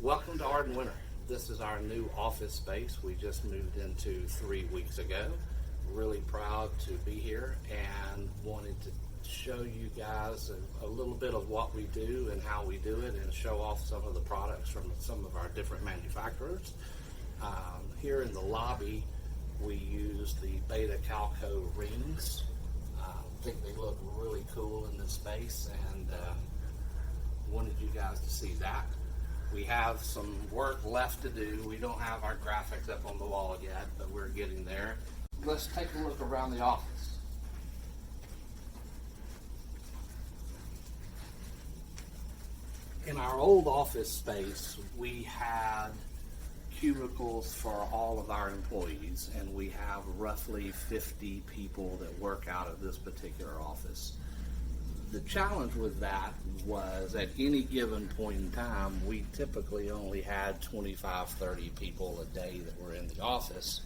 Welcome to Ardd Winter. This is our new office space we just moved into 3 weeks ago. Really proud to be here and wanted to show you guys a little bit of what we do and how we do it, and show off some of the products from some of our different manufacturers. Here in the lobby, we use the Beta Calco rings. I think they look really cool in this space, and wanted you guys to see that. We have some work left to do. We don't have our graphics up on the wall yet, but we're getting there. Let's take a look around the office. In our old office space, we had cubicles for all of our employees, and we have roughly 50 people that work out of this particular office. The challenge with that was, at any given point in time, we typically only had 25, 30 people a day that were in the office.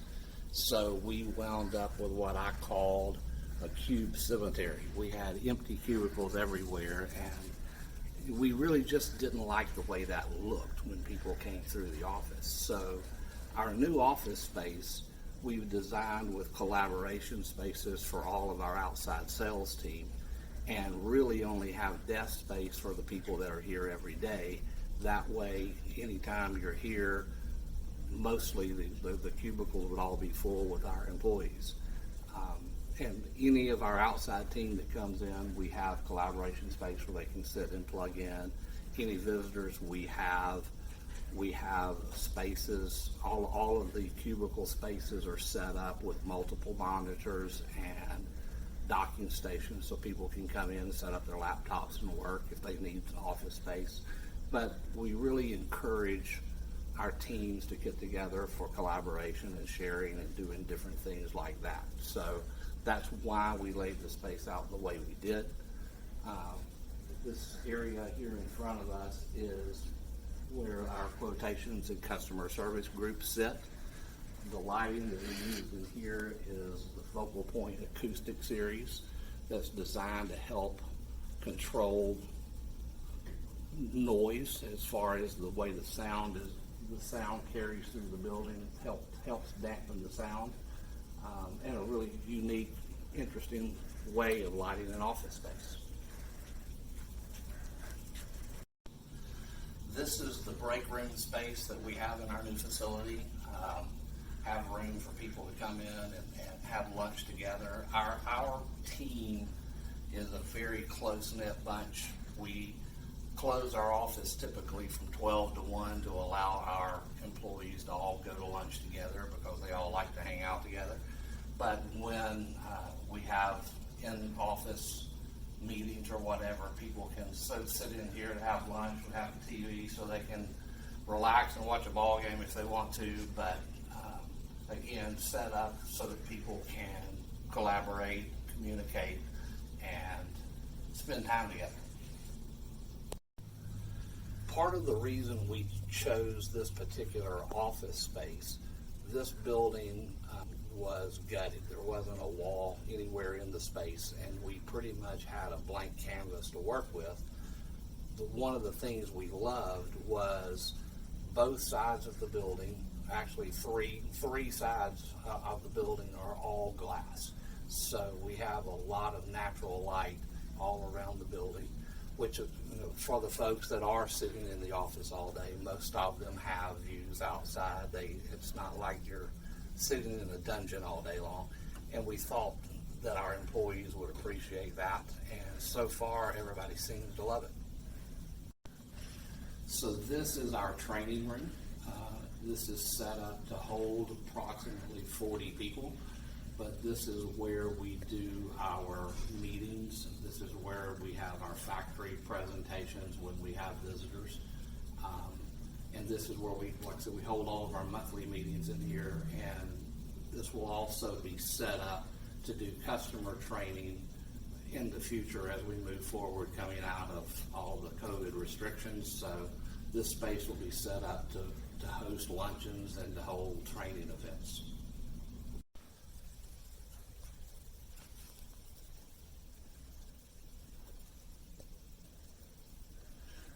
So we wound up with what I called a cube cemetery. We had empty cubicles everywhere, and we really just didn't like the way that looked when people came through the office. So our new office space, we've designed with collaboration spaces for all of our outside sales team, and really only have desk space for the people that are here every day. That way, anytime you're here, mostly the cubicles would all be full with our employees. And any of our outside team that comes in, we have collaboration space where they can sit and plug in. Any visitors, we have spaces. All of the cubicle spaces are set up with multiple monitors and docking stations, so people can come in and set up their laptops and work if they need office space. But we really encourage our teams to get together for collaboration and sharing and doing different things like that. So that's why we laid the space out the way we did. This area here in front of us is where our quotations and customer service groups sit. The lighting that we use in here is the Focal Point Acoustic Series that's designed to help control noise as far as the way the sound carries through the building. Helps dampen the sound, and a really unique, interesting way of lighting an office space. This is the break room space that we have in our new facility. Have room for people to come in and have lunch together. Our team is a very close-knit bunch. We close our office typically from 12 to 1 to allow our employees to all go to lunch together, because they all like to hang out together. But when we have in-office meetings or whatever, people can sit in here to have lunch and have a TV so they can relax and watch a ball game if they want to, but again, set up so that people can collaborate, communicate, and spend time together. Part of the reason we chose this particular office space, this building was gutted. There wasn't a wall anywhere in the space, and we pretty much had a blank canvas to work with. One of the things we loved was both sides of the building, actually three sides of the building, are all glass. So we have a lot of natural light all around the building, which, for the folks that are sitting in the office all day, most of them have views outside. It's not like you're sitting in a dungeon all day long, and we thought that our employees would appreciate that, and so far everybody seems to love it. So this is our training room. This is set up to hold approximately 40 people, but this is where we do our meetings. This is where we have our factory presentations when we have visitors. And this is where we hold all of our monthly meetings in here, and this will also be set up to do customer training in the future as we move forward, coming out of all the COVID restrictions. So this space will be set up to host luncheons and to hold training events.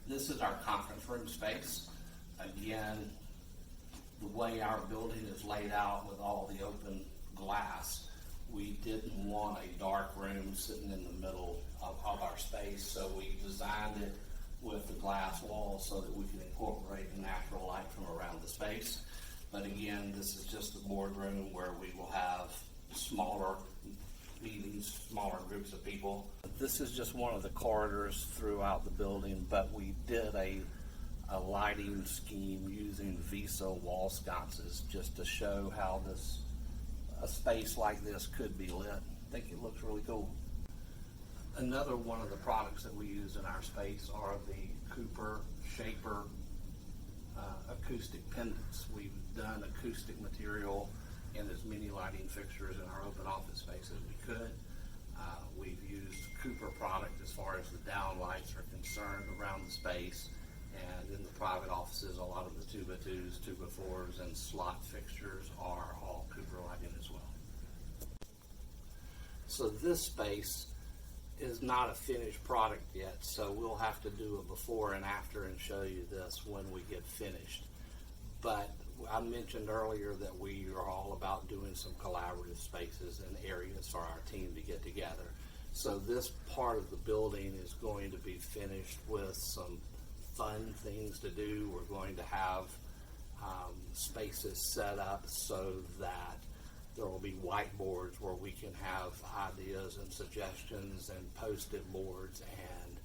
This is our conference room space. Again, the way our building is laid out with all the open glass, we didn't want a dark room sitting in the middle of our space, so we designed it with the glass walls so that we can incorporate the natural light from around the space. But again, this is just a boardroom where we will have smaller meetings, smaller groups of people. This is just one of the corridors throughout the building, but we did a lighting scheme using Visa wall sconces just to show how a space like this could be lit. I think it looks really cool. Another one of the products that we use in our space are the Cooper Shaper acoustic pendants. We've done acoustic material in as many lighting fixtures in our open office space as we could. We've used Cooper product as far as the down lights are concerned around the space, and in the private offices, a lot of the 2x2s, 2x4s, and slot fixtures are all Cooper lighting as well. So this space is not a finished product yet, so we'll have to do a before and after and show you this when we get finished. But I mentioned earlier that we are all about doing some collaborative spaces and areas for our team to get together. So this part of the building is going to be finished with some fun things to do. We're going to have spaces set up so that there will be whiteboards where we can have ideas and suggestions, and post-it boards, and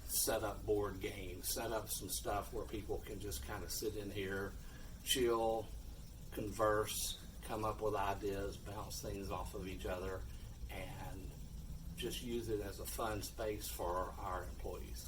set up board games, set up some stuff where people can just kind of sit in here, chill, converse, come up with ideas, bounce things off of each other, and just use it as a fun space for our employees.